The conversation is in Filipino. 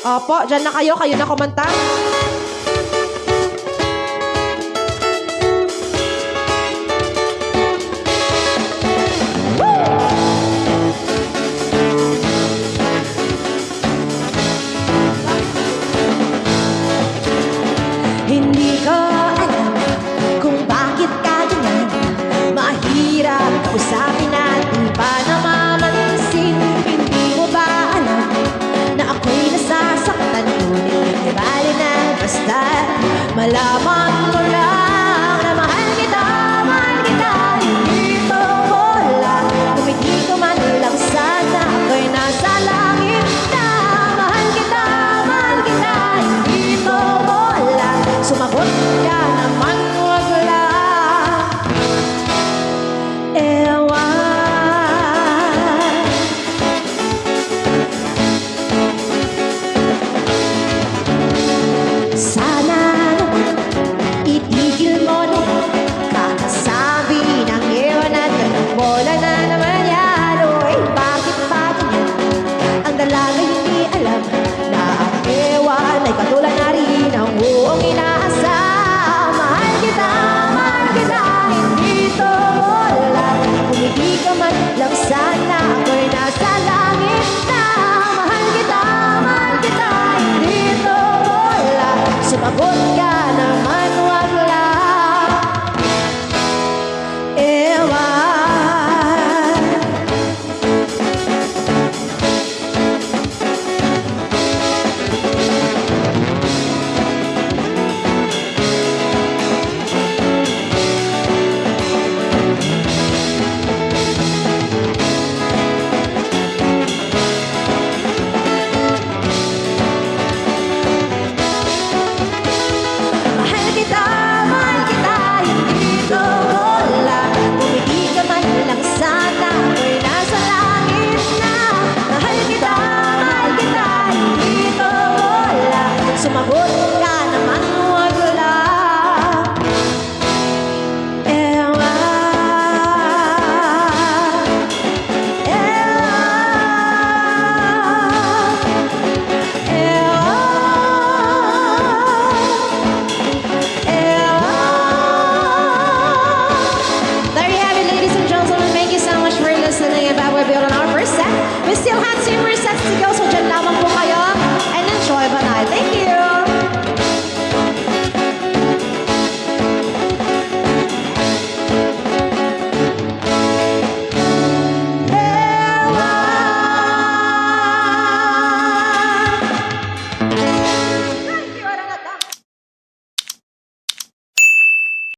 Opo, dyan na kayo. Kayo na kumanta. Hindi ko alam kung bakit ka ganyan. Mahirap kausapin at di pa namamansin. Hindi mo ba alam na ako'y nasasaktan? Ngunit di bali na basta malabo